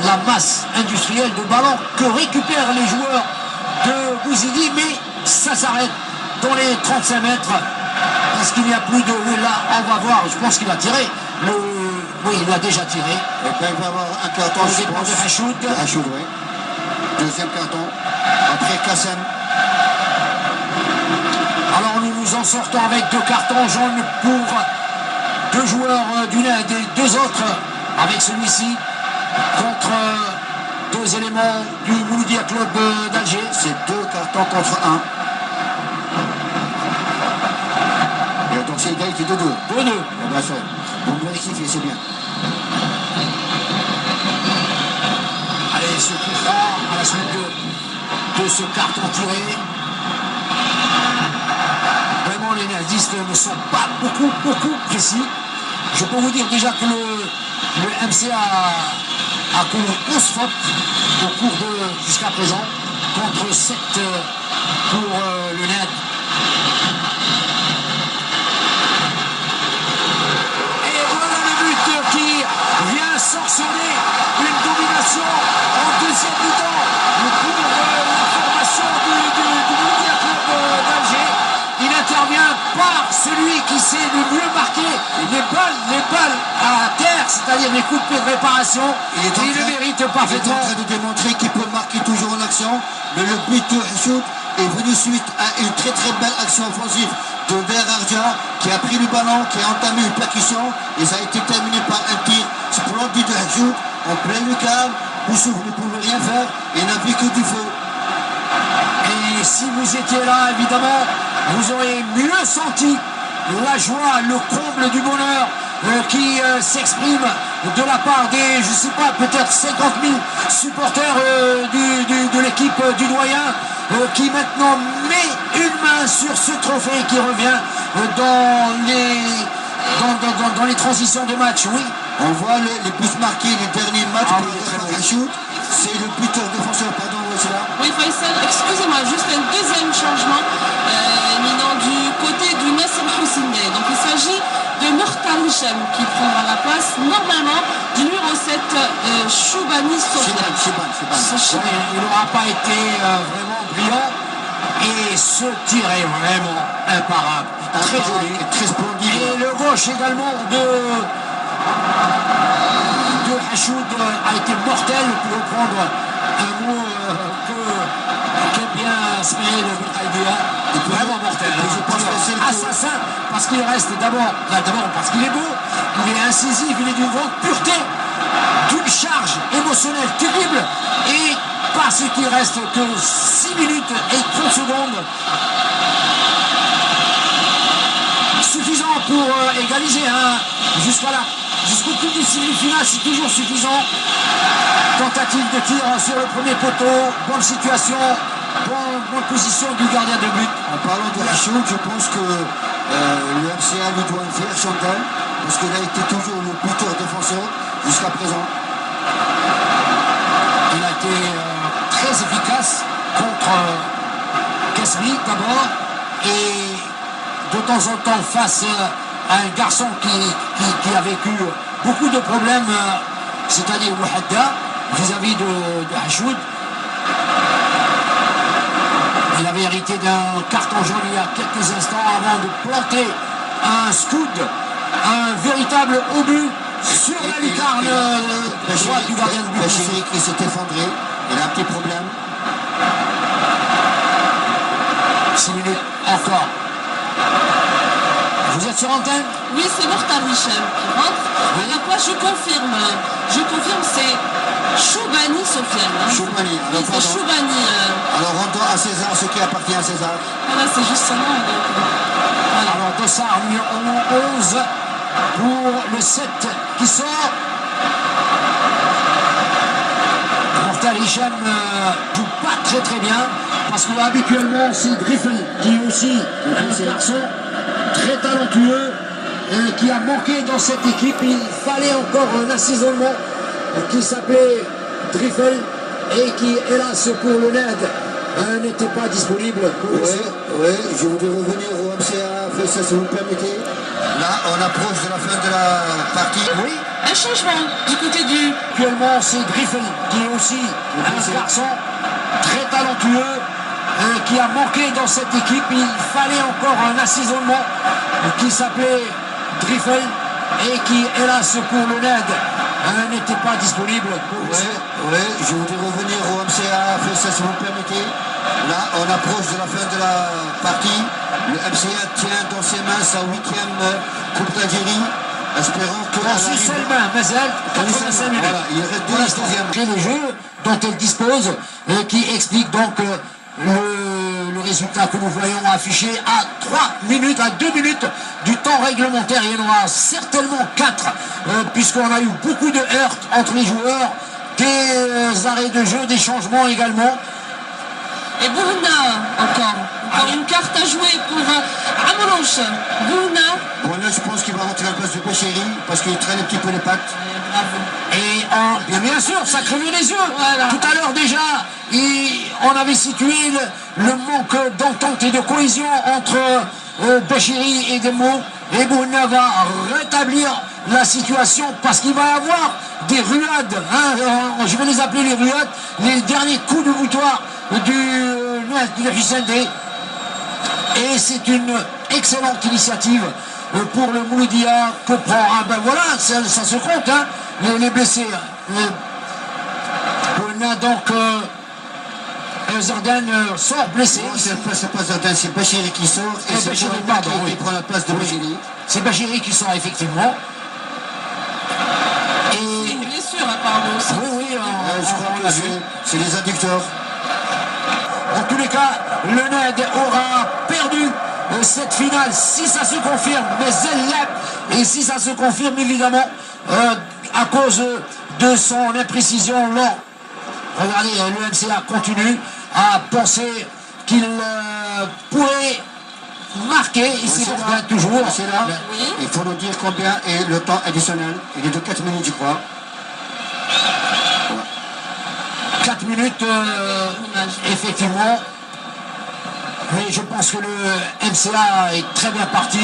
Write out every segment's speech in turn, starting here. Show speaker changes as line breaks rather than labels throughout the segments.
la masse industrielle de ballons que récupèrent les joueurs de Bouzidi, mais ça s'arrête dans les 35 mètres parce qu'il n'y a plus de... Là, on va voir, je pense qu'il a tiré. Oui, il a déjà tiré.
Et ben, il va avoir un carton, je pense,
de Hachoud.
Hachoud, oui. Deuxième carton. Après Kassem.
Alors nous nous en sortons avec 2 cartons jaunes pour 2 joueurs du NED et 2 autres avec celui-ci contre 2 éléments du Mouloudia Club d'Alger.
C'est 2 cartons contre 1. Et donc c'est égalité de 2.
2-2.
Bien sûr. Vous vérifiez, c'est bien.
Allez, ce coup franc à la suite de ce carton tiré. Vraiment, les nazistes ne sont pas beaucoup précis. Je peux vous dire déjà que le MCA a connu 11 fautes au cours de jusqu'à présent, contre 7 pour le NED. Et voilà le but qui vient sorceler une domination en deuxième mi-temps pour la formation du Mouloudia Club d'Alger. Il intervient par celui qui sait le mieux marquer les balles à terre, c'est-à-dire les coups de pied de réparation. Il le mérite parfaitement.
Il est en train de démontrer qu'il peut marquer toujours en action, mais le but de Hachoud est venu suite à une très belle action offensive de Verarja qui a pris le ballon, qui a entamé une percussion et ça a été terminé par un tir splendide de Hachoud en plein lucarne. Boussouf ne pouvait rien faire et n'a vu que du feu.
Et si vous étiez là, évidemment, vous auriez mieux senti la joie, le comble du bonheur qui s'exprime de la part des, je sais pas, peut-être 50 000 supporters de l'équipe du doyen qui maintenant met une main sur ce trophée qui revient dans les transitions de match. Oui.
On voit les buts marqués, les derniers matchs pour Hachoud. C'est le buteur défenseur, pardon, c'est là.
Oui, Faisal, excusez-moi, juste un deuxième changement éminent du côté du Nasser Houssine. Donc il s'agit de Mortal Hichem qui prendra la place normalement du numéro 7, Choubani Sofiane.
Il n'aura pas été vraiment brillant et ce tir est vraiment imparable. Très joli,
très splendide.
Et le gauche également de Hachoud a été mortel, pour reprendre un mot qu'aime bien Smaïl Boutaïdia. Vraiment mortel.
Je pense que c'est
assassin, parce qu'il reste d'abord parce qu'il est beau, il est incisif, il est d'une grande pureté, d'une charge émotionnelle terrible, et parce qu'il reste que 6 minutes et 30 secondes, suffisant pour égaliser jusqu'au coup du semi-final, c'est toujours suffisant. Tentative de tir sur le premier poteau, bonne situation, bonne position du gardien de but.
En parlant de Hachoud, je pense que le MCA lui doit un fier chantal, parce qu'il a été toujours le buteur défenseur jusqu'à présent.
Il a été très efficace contre Kasmi d'abord, et de temps en temps face à un garçon qui a vécu beaucoup de problèmes, c'est-à-dire Wahadda, vis-à-vis de Hachoud. Il avait hérité d'un carton jaune il y a quelques instants avant de planter un scout, un véritable obus sur la lucarne droite du gardien de but.
Bachiri qui s'est effondré, il a un petit problème.
6 minutes encore. Vous êtes sur antenne?
Oui, c'est Mortal Hichem qui rentre. Alors quoi, je confirme, c'est Choubani Sofiane.
Choubani,
oui, c'est Choubani.
Alors rendons à César ce qui appartient à César.
Voilà, c'est juste ça.
Voilà. Alors Dossard numéro 11 pour le 7 qui sort. Mortal Hichem joue pas très bien, parce que habituellement c'est Griffin qui est aussi un garçon très talentueux qui a manqué dans cette équipe. Il fallait encore un assaisonnement qui s'appelait Driffel et qui, hélas pour le NED, n'était pas disponible.
Oui, je voudrais revenir au MCA, ça, si vous me permettez. Là, on approche de la fin de la partie.
Oui.
Un changement du côté du...
Actuellement, c'est Griffel qui est aussi un garçon très talentueux qui a manqué dans cette équipe. Il fallait encore un assaisonnement qui s'appelait Griffel et qui, hélas, pour le NED, n'était pas disponible.
Ouais, je voudrais revenir au MCA, ça si vous me permettez. Là, on approche de la fin de la partie. Le MCA tient dans ses mains sa 8e Coupe d'Algérie. Espérons que...
Dans une seule main, Mazel, 85 minutes.
Voilà, il reste 10e.
Les jeux dont elle dispose, qui explique donc le résultat que nous voyons affiché à 3 minutes, à 2 minutes du temps réglementaire. Il y en aura certainement 4, puisqu'on a eu beaucoup de heurts entre les joueurs, des arrêts de jeu, des changements également.
Et Bourna, encore une carte à jouer pour Amourouche. Bourna.
Je pense qu'il va rentrer à la place de Béchéri parce qu'il traîne un petit peu les pattes.
Bravo.
Et bien sûr, ça crevait les yeux. Voilà. Tout à l'heure déjà, on avait situé le manque d'entente et de cohésion entre Béchéri et Demo. Et Bourna va rétablir la situation parce qu'il va y avoir des ruades. Je vais les appeler les ruades, les derniers coups de boutoir du FICND. Et c'est une excellente initiative pour le Mouloudia que prend. Ben voilà, ça se compte, hein, les blessés. On a donc Zardan sort blessé.
Non, c'est pas Zardan, c'est Béchéri qui sort. Et c'est Béchéri qui prend la place de Béchéri.
C'est Béchéri qui sort effectivement.
Et une blessure apparemment aussi.
Oui,
je crois que c'est les adducteurs.
En tous les cas, le NED aura perdu cette finale si ça se confirme, mais elle, et si ça se confirme évidemment à cause de son imprécision lors. Regardez, le MCA continue à penser qu'il pourrait marquer, et c'est là toujours.
C'est là.
Oui.
Il faut nous dire combien est le temps additionnel. Il est de 4 minutes, je crois.
4 minutes, effectivement. Mais je pense que le MCA est très bien parti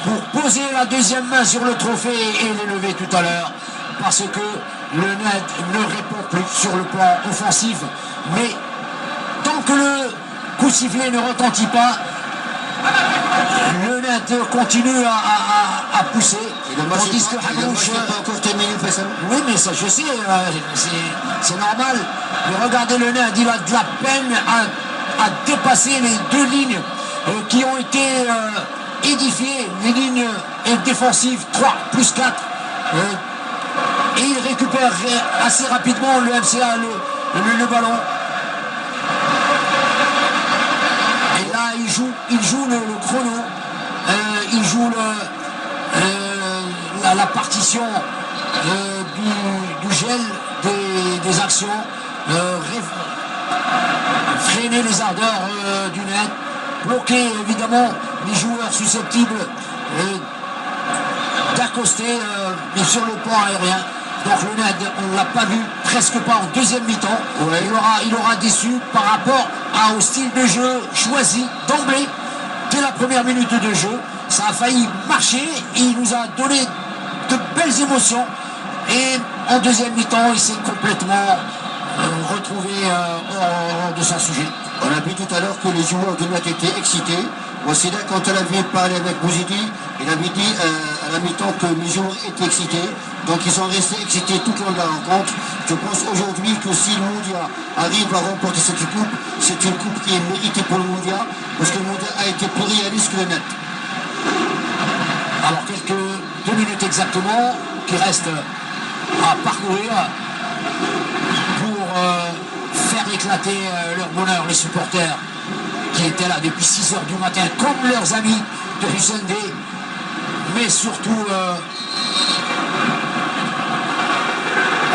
pour poser la deuxième main sur le trophée et l'élever tout à l'heure. Parce que le NED ne répond plus sur le plan offensif. Mais tant que le coup de sifflet ne retentit pas, le NED continue à pousser.
Et le match n'est pas encore terminé, Faisal.
Oui, mais ça, je sais, c'est normal. Mais regardez le NED, il a de la peine à dépasser les deux lignes qui ont été édifiées, les lignes défensives 3 plus 4. Et il récupère assez rapidement le MCA le ballon. Et là, il joue le chrono, il joue la partition du gel des actions, freiner les ardeurs du net, bloquer évidemment les joueurs susceptibles d'accoster, mais sur le plan aérien. Donc le NED, on ne l'a pas vu, presque pas en deuxième mi-temps. Ouais. Il aura déçu par rapport au style de jeu choisi d'emblée dès la première minute de jeu. Ça a failli marcher, il nous a donné de belles émotions. Et en deuxième mi-temps, il s'est complètement retrouvé hors de son sujet.
On a vu tout à l'heure que les joueurs du NED étaient excités. Wassida, quand elle avait parlé avec Bouzidi, il avait dit à la mi-temps que les joueurs étaient excités. Donc ils sont restés excités tout au long de la rencontre. Je pense aujourd'hui que si le Mouloudia arrive à remporter cette coupe, c'est une coupe qui est méritée pour le Mouloudia, parce que le Mouloudia a été plus réaliste que le NED.
Alors quelques 2 minutes exactement qui restent à parcourir pour faire éclater leur bonheur, les supporters qui étaient là depuis 6 h du matin, comme leurs amis de Hussein-D, mais surtout,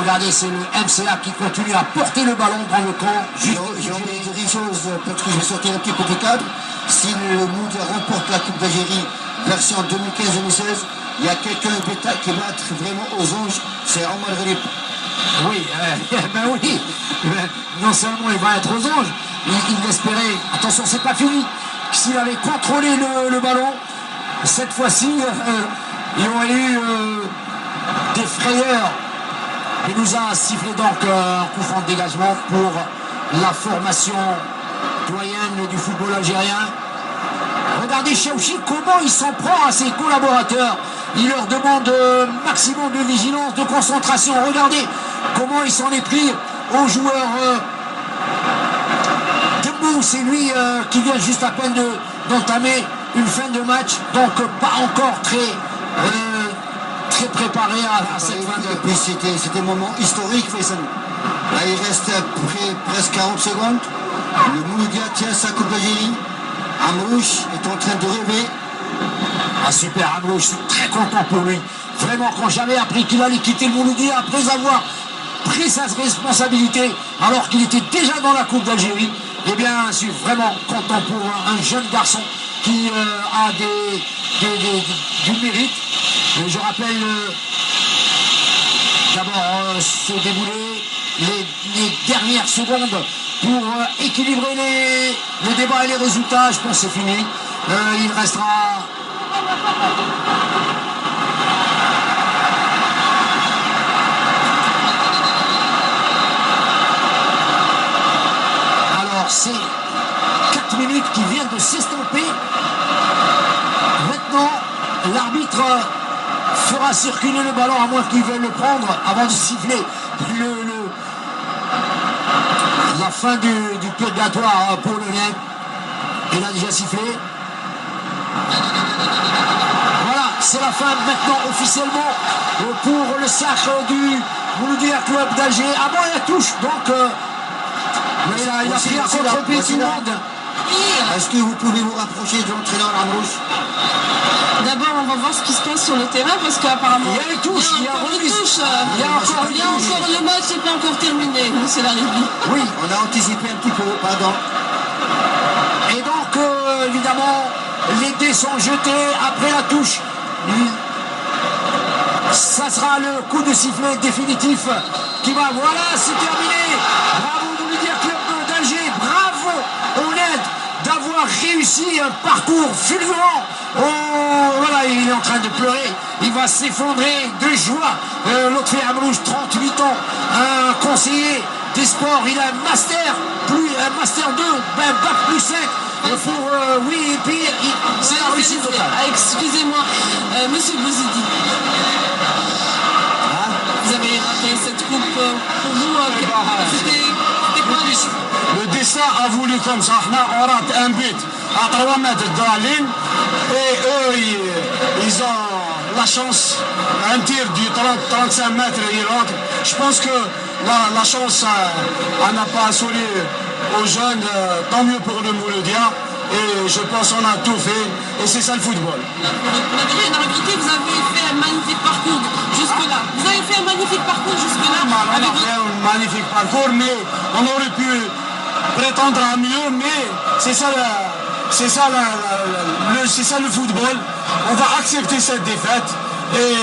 regardez, c'est le MCA qui continue à porter le ballon dans le camp.
J'ai envie de dire une chose, peut-être que je vais sortir un petit peu du cadre. Si le Mouloudia remporte la Coupe d'Algérie version 2015-2016, il y a quelqu'un qui va être vraiment aux anges, c'est Omar Gharib.
Oui, ben oui, non seulement il va être aux anges, il espérait, attention c'est pas fini, s'il avait contrôlé le ballon, cette fois-ci, il aurait eu des frayeurs. Il nous a sifflé donc un coup franc de dégagement pour la formation doyenne du football algérien. Regardez Chaouchi, comment il s'en prend à ses collaborateurs. Il leur demande maximum de vigilance, de concentration. Regardez comment il s'en est pris aux joueurs Dembou. C'est lui qui vient juste à peine d'entamer une fin de match. Donc pas encore très préparé à cette fin de...
Et puis c'était un moment historique, Faisal. Là, il reste presque 40 secondes. Le Mouloudia tient sa coupe d'Algérie. Amrouche est en train de rêver.
Ah super, Amrouche, je suis très content pour lui. Vraiment, quand j'avais appris qu'il allait quitter le Mouloudia après avoir pris sa responsabilité, alors qu'il était déjà dans la coupe d'Algérie, eh bien, je suis vraiment content pour un jeune garçon qui a du mérite. Et je rappelle d'abord ce déboulé, les dernières secondes pour équilibrer le débat et les résultats. Je pense que c'est fini. Il restera... Alors c'est 4 minutes qui viennent de s'estomper. Maintenant, l'arbitre fera circuler le ballon, à moins qu'il veuille le prendre avant de siffler la fin du purgatoire polonais. Il a déjà sifflé. Voilà, c'est la fin maintenant officiellement pour le sacre du Mouloudia Club d'Alger. Ah bon, il y a touche, donc il a pris à contre-pied tout le monde.
Est-ce que vous pouvez vous rapprocher de l'entraîneur Amrouche?
D'abord, on va voir ce qui se passe sur le terrain parce qu'apparemment.
Il y a une touche, il y a encore une touche.
Il y a encore le match n'est pas encore terminé, monsieur Larivy.
Oui, on a anticipé un petit peu, pardon.
Et donc, évidemment, les dés sont jetés après la touche. Ça sera le coup de sifflet définitif qui va. Voilà, c'est terminé. Bravo Mouloudia Club d'Alger. Bravo Ouled d'avoir réussi un parcours fulgurant. Oh, voilà, il est en train de pleurer. Il va s'effondrer de joie. L'autre fait Amrouche, 38 ans, un conseiller des sports. Il a un master, un master 2, bac plus 5. Oui, et puis c'est la réussite totale.
Excusez-moi, monsieur Bouzidi. Vous avez raté cette coupe pour vous. C'était quoi
Le destin a voulu comme ça. On rate un but à 3 mètres de la ligne et eux, ils ont la chance, un tir du 30-35 mètres et l'autre. Je pense que la chance n'a pas assuré aux jeunes, tant mieux pour le Mouloudia. Et je pense qu'on a tout fait et c'est ça le football.
Vous n'avez rien à regretter, vous avez fait un magnifique parcours jusque-là. Vous avez fait un magnifique parcours jusque-là.
On a fait un magnifique parcours, mais on aurait pu prétendre à mieux, mais c'est ça le football. On va accepter cette défaite et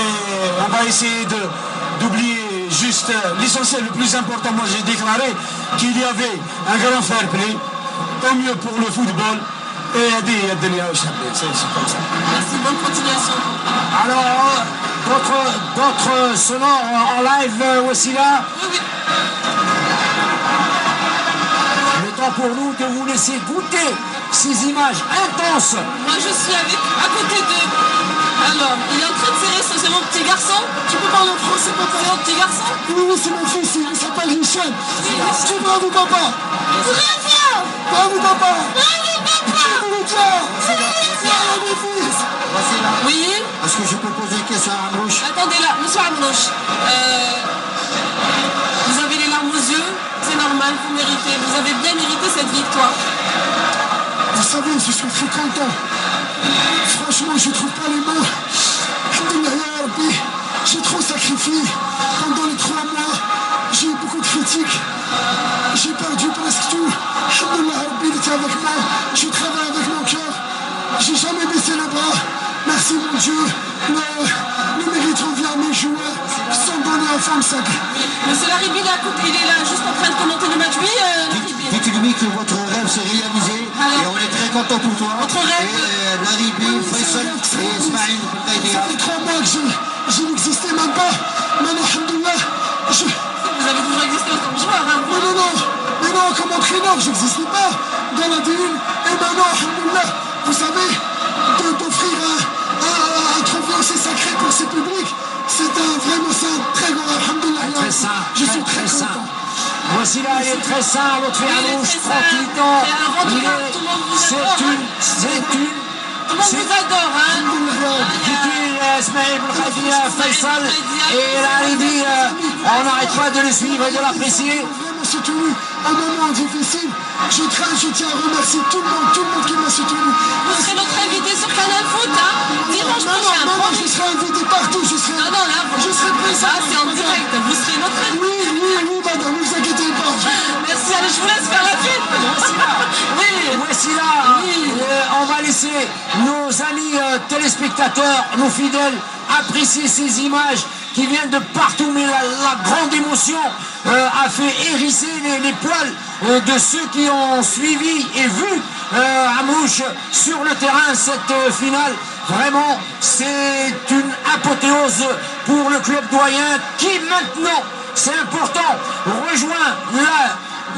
on va essayer d'oublier juste l'essentiel, le plus important. Moi j'ai déclaré qu'il y avait un grand fair play, tant mieux pour le football. Et c'est comme ça.
Merci, bonne continuation.
Alors, d'autres sonores en live aussi là.
Oui.
Le temps pour nous de vous laisser goûter ces images intenses.
Moi je suis à côté de... Alors, il est en train de serrer, c'est mon petit garçon. Tu peux parler en français, papa? C'est mon petit garçon?
Oui, c'est mon fils, il s'appelle Hicham. Tu bravo papa. Bravo papa.
Oui.
Est-ce que je peux poser une question à Amrouche?
Attendez là, monsieur Amrouche. Vous avez les larmes aux yeux, c'est normal, vous méritez. Vous avez bien mérité cette victoire.
Vous savez, je suis très content. Franchement, je ne trouve pas les mots. J'ai trop sacrifié. Pendant les 3 mois, j'ai eu beaucoup de critiques. J'ai perdu presque tout. Il était avec moi. Je travaille avec mon cœur. J'ai jamais baissé les bras. Merci mon Dieu. Le mérite revient à mes joueurs qui sont donnés à 5.
Monsieur Laribi, il est là juste en train de commenter le match. Oui, Laribi.
Dites-lui que votre rêve s'est réalisé et on est très content pour toi.
Votre rêve.
Et Laribi, Faisal et Ismaïl
Ça fait 3 mois que je n'existais même pas. Maintenant, alhamdoulilah,
Vous avez toujours existé en tant que joueur, hein.
mais non, comme entraîneur, je n'existais pas dans la D1. Et maintenant, alhamdoulilah, vous savez, d'offrir un trophée aussi sacré pour ce public, c'est un très grand alhamdoulilah.
Très sain,
Je suis
très
très
sain.
content.
Voici là, il est très sain, l'autre fait
Oui,
à
il est
gauche,
très sain.
38 ans.
C'est un vendeur, tout le monde vous adore,
Tout le monde vous
adore, hein.
Djibril, Ismaïl Belkhadia, Faisal et Laribi, on n'arrête pas de le suivre et de l'apprécier.
Vraiment soutenu à un moment difficile. Je tiens à remercier tout le monde qui m'a soutenu.
Vous serez notre invité sur Canal Foot, hein. Dimanche prochain,
Non,
promis.
je serai invité partout. Je serai présent.
Ça, c'est en direct. Vous serez notre invité.
Oui, madame, ne vous inquiétez pas.
Merci, allez, je vous laisse faire la fête.
Voici là, on va laisser nos amis téléspectateurs, nos fidèles, apprécier ces images qui viennent de partout, mais la grande émotion a fait hérisser les poils de ceux qui ont suivi et vu Amrouche sur le terrain cette finale. Vraiment, c'est une apothéose pour le club doyen qui maintenant, c'est important, rejoint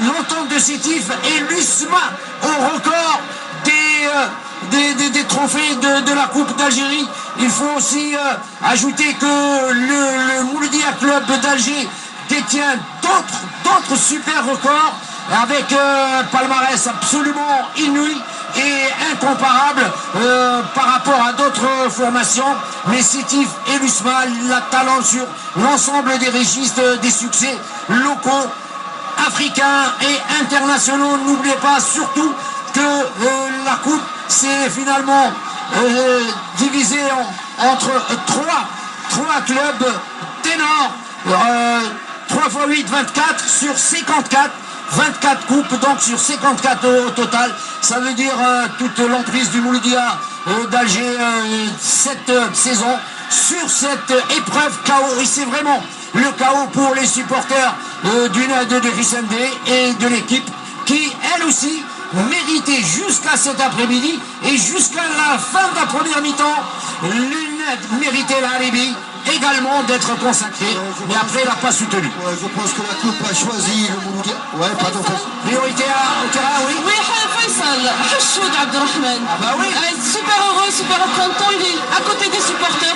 l'entente de Sétif et l'USMA au record des trophées de la Coupe d'Algérie. Il faut aussi ajouter que le Mouloudia Club d'Alger détient d'autres super records avec un palmarès absolument inouï et incomparable par rapport à d'autres formations. Mais Sétif et l'USMA, la talent sur l'ensemble des registres des succès locaux, africains et internationaux. N'oubliez pas surtout que la coupe s'est finalement divisée entre trois clubs ténors, 3 x 8, 24 sur 54. 24 coupes donc sur 54 au total. Ça veut dire toute l'emprise du Mouloudia d'Alger cette saison sur cette épreuve KO. Et c'est vraiment le KO pour les supporters du NAD de Rissende et de l'équipe qui, elle aussi, méritait jusqu'à cet après-midi et jusqu'à la fin de la première mi-temps, l'UNED méritait la Libye également d'être consacré, mais après il n'a pas soutenu.
Ouais, je pense que la coupe a choisi le Mouloudia. Ouais, pardon.
Priorité au terrain, oui.
Oui, Faisal, Hassoud Abdelrahman.
Ah bah oui.
Super heureux, super content, il est à côté des supporters.